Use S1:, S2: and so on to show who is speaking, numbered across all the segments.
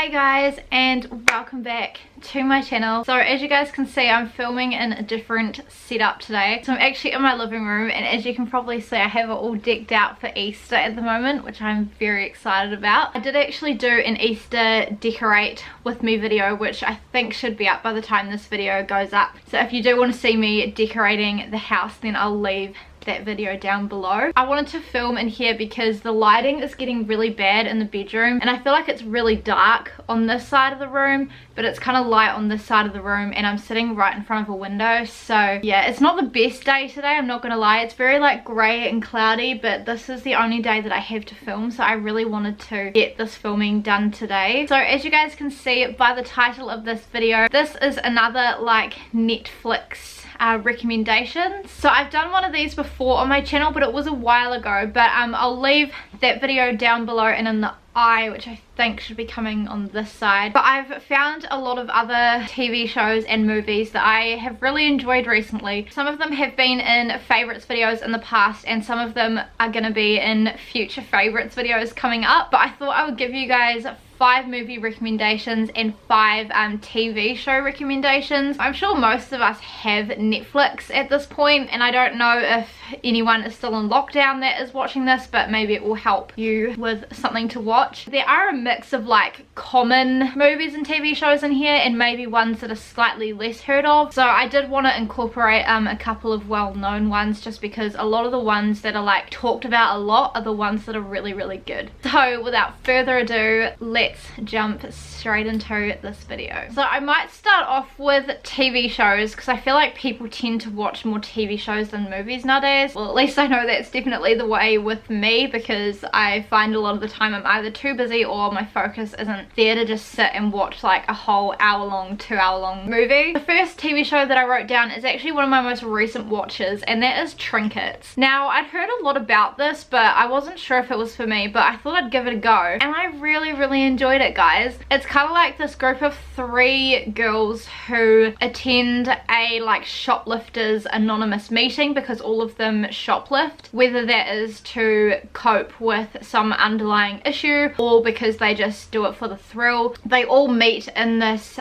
S1: Hi guys, and welcome back to my channel. So as you guys can see, I'm filming in a different setup today. So I'm actually in my living room, and as you can probably see, I have it all decked out for Easter at the moment, which I'm very excited about. I did actually do an Easter decorate with me video, which I think should be up by the time this video goes up. So if you do want to see me decorating the house, then I'll leave that video down below. I wanted to film in here because the lighting is getting really bad in the bedroom, and I feel like it's really dark on this side of the room, but it's kind of light on this side of the room, and I'm sitting right in front of a window. So yeah, it's not the best day today, I'm not gonna lie. It's very like grey and cloudy, but this is the only day that I have to film, so I really wanted to get this filming done today. So as you guys can see by the title of this video, this is another like Netflix recommendations. So I've done one of these before on my channel, but it was a while ago, but I'll leave that video down below and in the eye, which I think should be coming on this side. But I've found a lot of other TV shows and movies that I have really enjoyed recently. Some of them have been in favorites videos in the past, and some of them are going to be in future favorites videos coming up. But I thought I would give you guys 5 movie recommendations and 5 TV show recommendations. I'm sure most of us have Netflix at this point, and I don't know if anyone is still in lockdown that is watching this, but maybe it will help you with something to watch. There are a mix of like common movies and TV shows in here, and maybe ones that are slightly less heard of. So I did want to incorporate a couple of well-known ones, just because a lot of the ones that are like talked about a lot are the ones that are really good. So without further ado, let's jump straight into this video. So I might start off with TV shows, because I feel like people tend to watch more TV shows than movies nowadays. Well, at least I know that's definitely the way with me, because I find a lot of the time I'm either too busy or my focus isn't there to just sit and watch like a whole hour-long, 2-hour-long movie. The first TV show that I wrote down is actually one of my most recent watches, and that is Trinkets. Now, I'd heard a lot about this, but I wasn't sure if it was for me, but I thought I'd give it a go, and I really enjoyed it, guys. It's kind of like this group of 3 girls who attend a like shoplifters anonymous meeting, because all of them shoplift, whether that is to cope with some underlying issue or because they just do it for the thrill. They all meet in this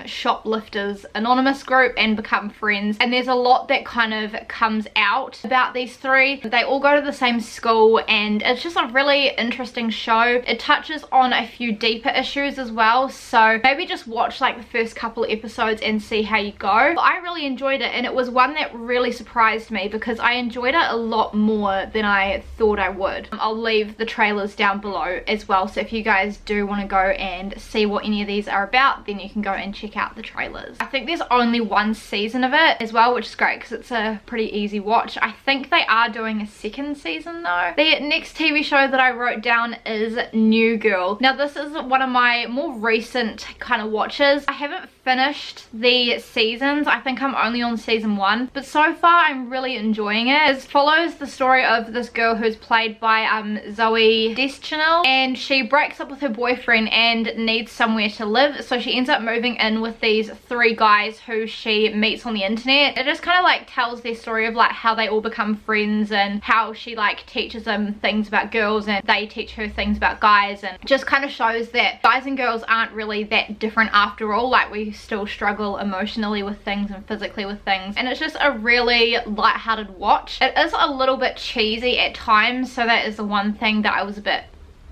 S1: shoplifters anonymous group and become friends, and there's a lot that kind of comes out about these 3. They all go to the same school, and it's just a really interesting show. It touches on a few deeper issues as well, so maybe just watch like the first couple of episodes and see how you go. I really enjoyed it, and it was one that really surprised me because I enjoyed it a lot more than I thought I would. I'll leave the trailers down below as well, so if you guys do want to go and see what any of these are about, then you can go and check out the trailers. I think there's only 1 season of it as well, which is great because it's a pretty easy watch. I think they are doing a 2nd season though. The next TV show that I wrote down is New Girl. Now this is one of my more recent kind of watches. I haven't finished the seasons. I think I'm only on season 1, but so far I'm really enjoying it. It follows the story of this girl who's played by Zoe Deschanel, and she breaks up with her boyfriend and needs somewhere to live, so she ends up moving in with these 3 guys who she meets on the internet. It just kind of like tells their story of like how they all become friends, and how she like teaches them things about girls and they teach her things about guys, and just kind of shows that guys and girls aren't really that different after all. Like, we still struggle emotionally with things and physically with things, and it's just a really light-hearted watch. It is a little bit cheesy at times, so that is the one thing that I was a bit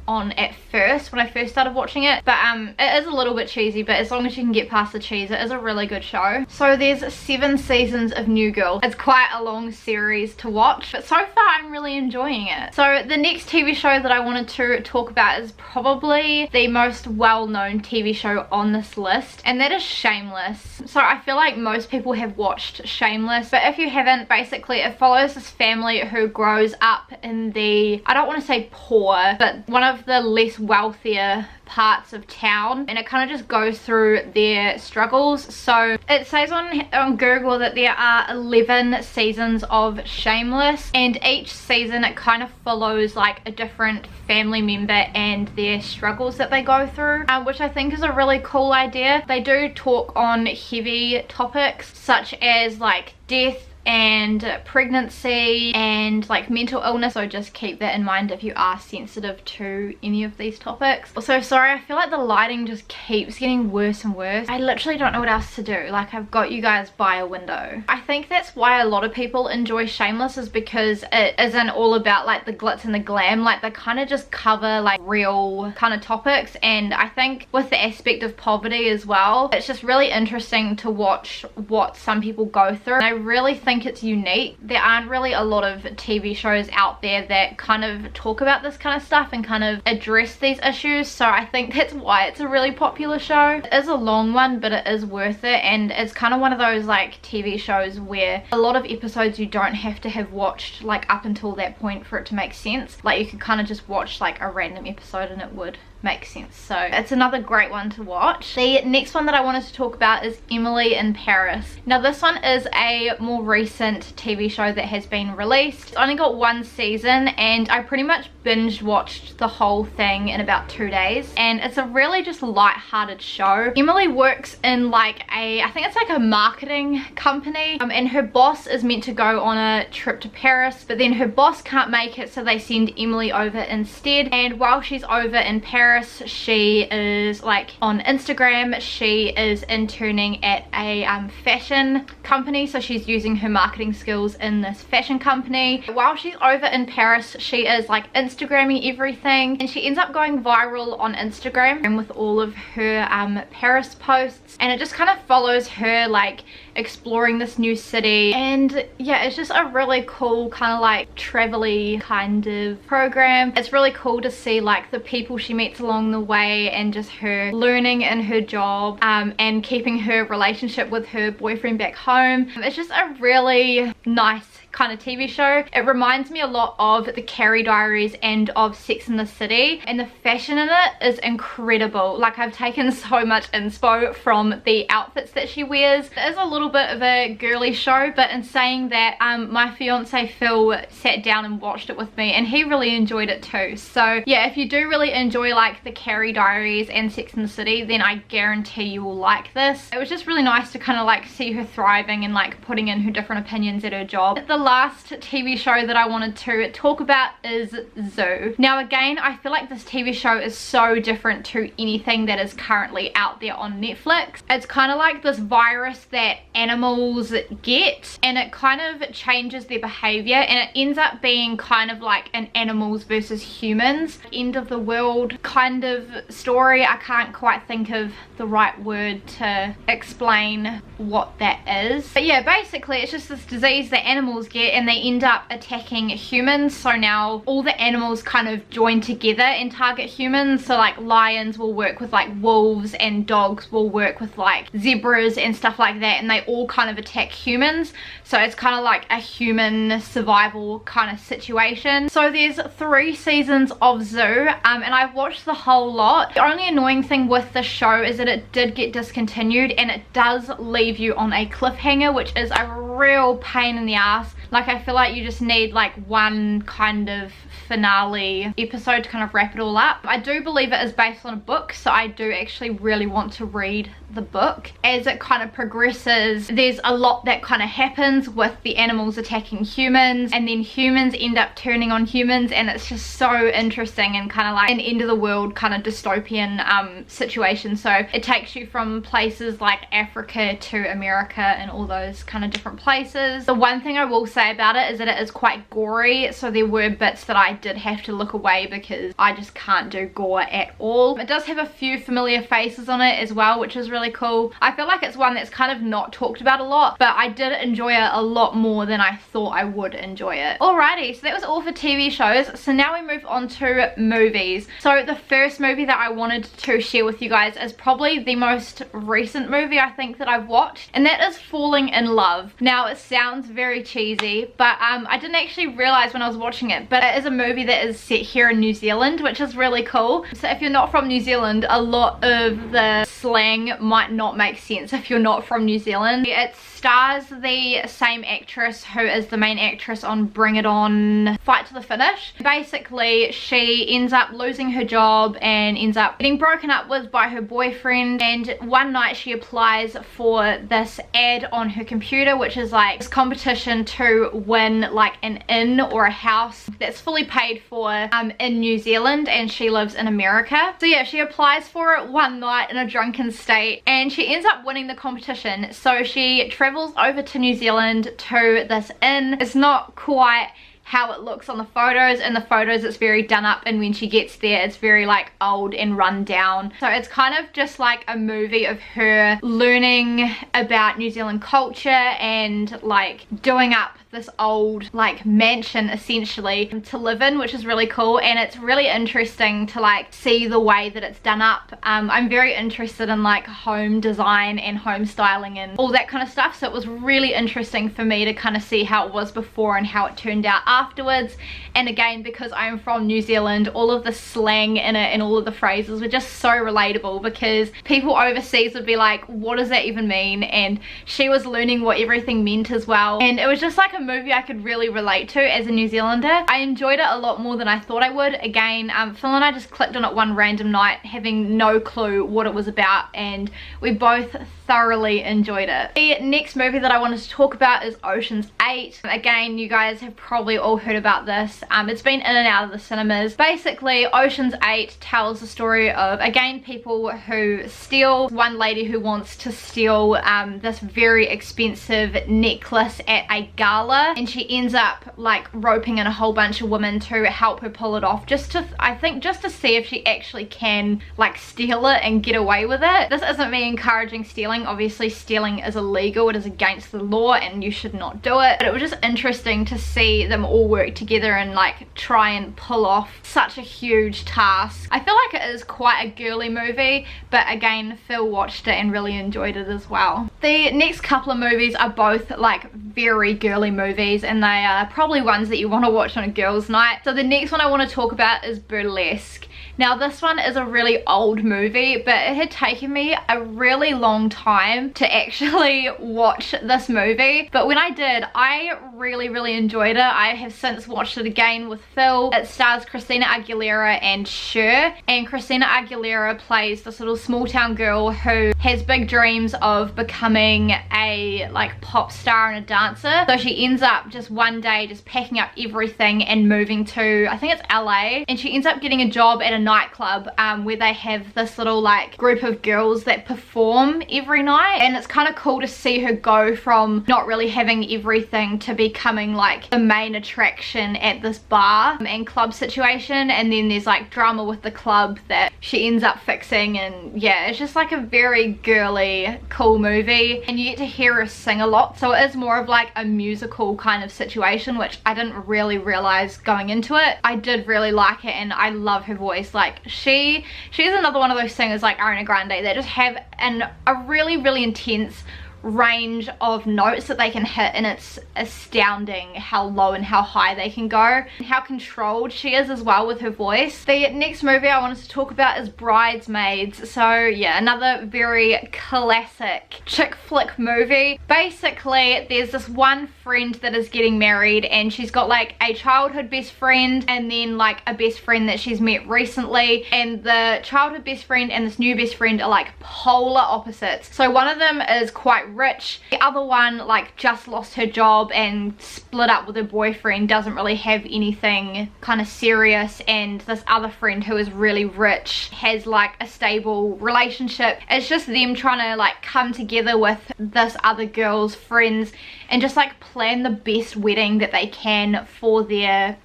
S1: on at first when I first started watching it, but it is a little bit cheesy, but as long as you can get past the cheese, it is a really good show. So there's 7 seasons of New Girl. It's quite a long series to watch, but so far I'm really enjoying it. So the next TV show that I wanted to talk about is probably the most well-known TV show on this list, and that is Shameless. So I feel like most people have watched Shameless, but if you haven't, basically it follows this family who grows up in the, I don't want to say poor, but one of the less wealthier parts of town, and it kind of just goes through their struggles. So it says on Google that there are 11 seasons of Shameless, and each season it kind of follows like a different family member and their struggles that they go through, which I think is a really cool idea. They do talk on heavy topics such as like death, and pregnancy and like mental illness, so just keep that in mind if you are sensitive to any of these topics. Also, sorry, I feel like the lighting just keeps getting worse and worse. I literally don't know what else to do. Like, I've got you guys by a window. I think that's why a lot of people enjoy Shameless, is because it isn't all about like the glitz and the glam. Like, they kind of just cover like real kind of topics, and I think with the aspect of poverty as well, it's just really interesting to watch what some people go through. And I really think it's unique. There aren't really a lot of TV shows out there that kind of talk about this kind of stuff and kind of address these issues, so I think that's why it's a really popular show. It is a long one, but it is worth it, and it's kind of one of those like TV shows where a lot of episodes you don't have to have watched like up until that point for it to make sense. Like, you could kind of just watch like a random episode and it would make sense. So it's another great one to watch. The next one that I wanted to talk about is Emily in Paris. Now, this one is a more recent TV show that has been released. It's only got one season, and I pretty much binge watched the whole thing in about 2 days, and it's a really just light-hearted show. Emily works in like I think it's like a marketing company, and her boss is meant to go on a trip to Paris, but then her boss can't make it, so they send Emily over instead. And while she's over in Paris, she is like on Instagram, she is interning at a fashion company, so she's using her marketing skills in this fashion company. While she's over in Paris, she is like Instagramming everything, and she ends up going viral on Instagram and with all of her Paris posts, and it just kind of follows her like exploring this new city. And yeah, it's just a really cool kind of like travel-y kind of program. It's really cool to see like the people she meets along the way, and just her learning in her job, and keeping her relationship with her boyfriend back home. It's just a really nice kind of TV show. It reminds me a lot of the Carrie Diaries and of Sex and the City, and the fashion in it is incredible. Like, I've taken so much inspo from the outfits that she wears. It is a little bit of a girly show, but in saying that, my fiance Phil sat down and watched it with me, and he really enjoyed it too. So yeah, if you do really enjoy like the Carrie Diaries and Sex and the City, then I guarantee you will like this. It was just really nice to kind of like see her thriving and like putting in her different opinions at her job. The last TV show that I wanted to talk about is Zoo. Now, again, I feel like this TV show is so different to anything that is currently out there on Netflix. It's kind of like this virus that animals get, and it kind of changes their behavior, and it ends up being kind of like an animals versus humans, end of the world kind of story. I can't quite think of the right word to explain what that is, but yeah, basically it's just this disease that animals get, and they end up attacking humans. So now all the animals kind of join together and target humans. So like lions will work with like wolves, and dogs will work with like zebras and stuff like that, and they all kind of attack humans. So it's kind of like a human survival kind of situation. So there's 3 seasons of Zoo, and I've watched the whole lot. The only annoying thing with the show is that it did get discontinued, and it does leave you on a cliffhanger, which is a real pain in the ass. Like, I feel like you just need like one kind of finale episode to kind of wrap it all up. I do believe it is based on a book, so I do actually really want to read the book. As it kind of progresses, there's a lot that kind of happens with the animals attacking humans, and then humans end up turning on humans, and it's just so interesting and kind of like an end of the world kind of dystopian situation. So it takes you from places like Africa to America and all those kind of different places. The one thing I will say about it is that it is quite gory, so there were bits that I did have to look away because I just can't do gore at all. It does have a few familiar faces on it as well, which is really cool. I feel like it's one that's kind of not talked about a lot, but I did enjoy it a lot more than I thought I would enjoy it. Alrighty, so that was all for TV shows. So now we move on to movies. So the first movie that I wanted to share with you guys is probably the most recent movie I think that I've watched, and that is Falling in Love. Now, it sounds very cheesy, but I didn't actually realize when I was watching it, but it is a movie that is set here in New Zealand, which is really cool. So if you're not from New Zealand, a lot of the slang might not make sense if you're not from New Zealand. It's stars the same actress who is the main actress on Bring It On Fight to the Finish. Basically, she ends up losing her job and ends up getting broken up with by her boyfriend, and one night she applies for this ad on her computer, which is like this competition to win like an inn or a house that's fully paid for in New Zealand, and she lives in America. So yeah, she applies for it one night in a drunken state and she ends up winning the competition. So she travels over to New Zealand to this inn. It's not quite how it looks on the photos. In the photos it's very done up, and when she gets there it's very like old and run down. So it's kind of just like a movie of her learning about New Zealand culture and like doing up this old like mansion essentially to live in, which is really cool. And it's really interesting to like see the way that it's done up. I'm very interested in like home design and home styling and all that kind of stuff, so it was really interesting for me to kind of see how it was before and how it turned out afterwards. And again, because I'm from New Zealand, all of the slang in it and all of the phrases were just so relatable, because people overseas would be like, what does that even mean? And she was learning what everything meant as well, and it was just like a movie I could really relate to as a New Zealander. I enjoyed it a lot more than I thought I would. Again, Phil and I just clicked on it one random night having no clue what it was about, and we both thoroughly enjoyed it. The next movie that I wanted to talk about is Ocean's 8. Again, you guys have probably all heard about this. It's been in and out of the cinemas. Basically, Ocean's 8 tells the story of, again, people who steal. One lady who wants to steal this very expensive necklace at a gala, and she ends up like roping in a whole bunch of women to help her pull it off, just to, I think, just to see if she actually can like steal it and get away with it. This isn't me encouraging stealing. Obviously stealing is illegal, it is against the law and you should not do it, but it was just interesting to see them all work together and like try and pull off such a huge task. I feel like it is quite a girly movie, but again, Phil watched it and really enjoyed it as well. The next couple of movies are both like very girly movies, and they are probably ones that you want to watch on a girls' night. So the next one I want to talk about is Burlesque. Now this one is a really old movie, but it had taken me a really long time to actually watch this movie. But when I did, I really enjoyed it. I have since watched it again with Phil. It stars Christina Aguilera and Cher, and Christina Aguilera plays this little small town girl who has big dreams of becoming a like pop star and a dancer. So she ends up just one day just packing up everything and moving to, I think it's LA, and she ends up getting a job at a nightclub where they have this little like group of girls that perform every night, and it's kind of cool to see her go from not really having everything to becoming like the main attraction at this bar and club situation. And then there's like drama with the club that she ends up fixing, and yeah, it's just like a very girly cool movie, and you get to hear her sing a lot, so it is more of like a musical kind of situation, which I didn't really realize going into it. I did really like it, and I love her voice. Like she's another one of those singers like Ariana Grande that just have a really intense range of notes that they can hit, and it's astounding how low and how high they can go, and how controlled she is as well with her voice. The next movie I wanted to talk about is Bridesmaids. So yeah, another very classic chick flick movie. Basically, there's this one friend that is getting married, and she's got like a childhood best friend and then like a best friend that she's met recently, and the childhood best friend and this new best friend are like polar opposites. So one of them is quite rich, the other one like just lost her job and split up with her boyfriend, doesn't really have anything kind of serious, and this other friend who is really rich has like a stable relationship. It's just them trying to like come together with this other girl's friends and just like plan the best wedding that they can for their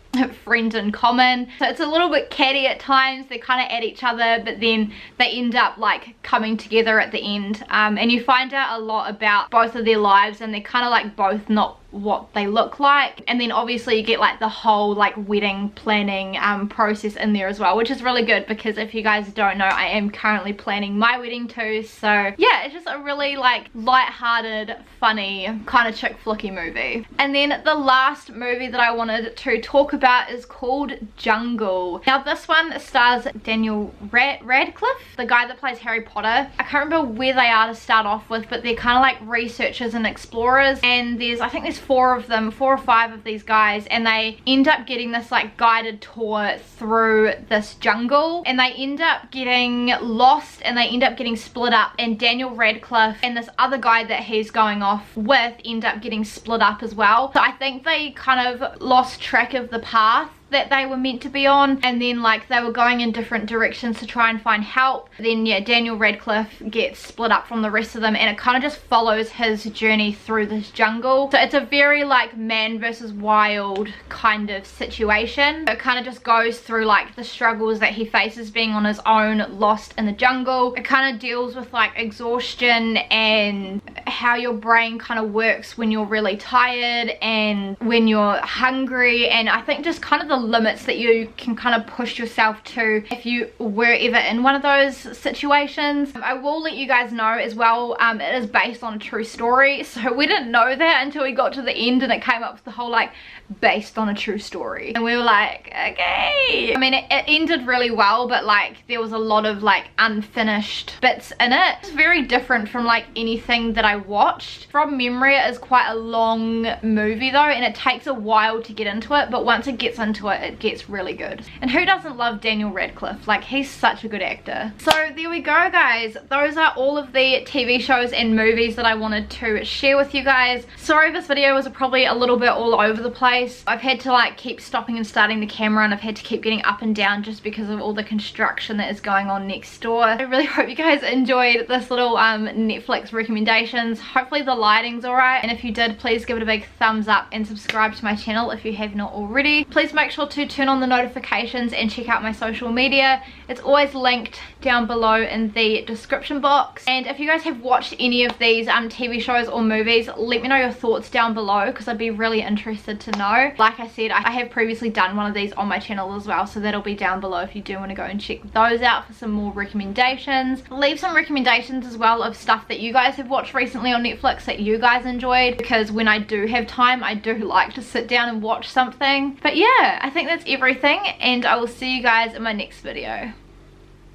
S1: friend in common. So it's a little bit catty at times, they're kind of at each other, but then they end up like coming together at the end, and you find out a lot about both of their lives, and they're kind of like both not what they look like. And then obviously you get like the whole like wedding planning process in there as well, which is really good because if you guys don't know, I am currently planning my wedding too. So yeah, it's just a really like light-hearted, funny kind of chick flicky movie. And then the last movie that I wanted to talk about is called Jungle. Now this one stars Daniel Radcliffe, the guy that plays Harry Potter. I can't remember where they are to start off with, but they're kind of like researchers and explorers, and I think there's 4 of them, 4 or 5 of these guys, and they end up getting this like guided tour through this jungle, and they end up getting lost and they end up getting split up, and Daniel Radcliffe and this other guy that he's going off with end up getting split up as well. So I think they kind of lost track of the path that they were meant to be on, and then like they were going in different directions to try and find help. Then yeah, Daniel Radcliffe gets split up from the rest of them, and it kind of just follows his journey through this jungle. So it's a very like man versus wild kind of situation. It kind of just goes through like the struggles that he faces being on his own, lost in the jungle. It kind of deals with like exhaustion and how your brain kind of works when you're really tired and when you're hungry, and I think just kind of the limits that you can kind of push yourself to if you were ever in one of those situations. I will let you guys know as well, it is based on a true story, so we didn't know that until we got to the end and it came up with the whole like based on a true story, and we were like, okay. I mean it ended really well, but like there was a lot of like unfinished bits in it. It's very different from like anything that I watched. From memory, it is quite a long movie though, and it takes a while to get into it, but once it gets into it, it gets really good. And who doesn't love Daniel Radcliffe? Like, he's such a good actor. So there we go guys, those are all of the TV shows and movies that I wanted to share with you guys. Sorry this video was probably a little bit all over the place. I've had to like keep stopping and starting the camera, and I've had to keep getting up and down just because of all the construction that is going on next door. I really hope you guys enjoyed this little Netflix recommendations. Hopefully the lighting's alright, and if you did, please give it a big thumbs up and subscribe to my channel if you have not already. Please make sure to turn on the notifications and check out my social media. It's always linked down below in the description box. And if you guys have watched any of these TV shows or movies, let me know your thoughts down below because I'd be really interested to know. Like I said, I have previously done one of these on my channel as well, so that'll be down below if you do want to go and check those out for some more recommendations. Leave some recommendations as well of stuff that you guys have watched recently on Netflix that you guys enjoyed, because when I do have time, I do like to sit down and watch something. But yeah, I think that's everything, and I will see you guys in my next video.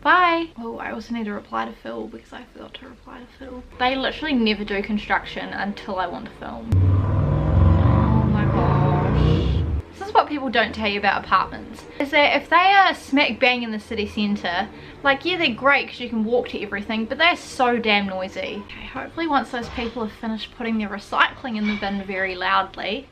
S1: Bye. Oh, I also need to reply to Phil because I forgot to reply to Phil. They literally never do construction until I want to film. Oh my gosh. This is what people don't tell you about apartments, is that if they are smack bang in the city centre, like yeah, they're great because you can walk to everything, but they're so damn noisy. Okay, hopefully once those people have finished putting their recycling in the bin very loudly,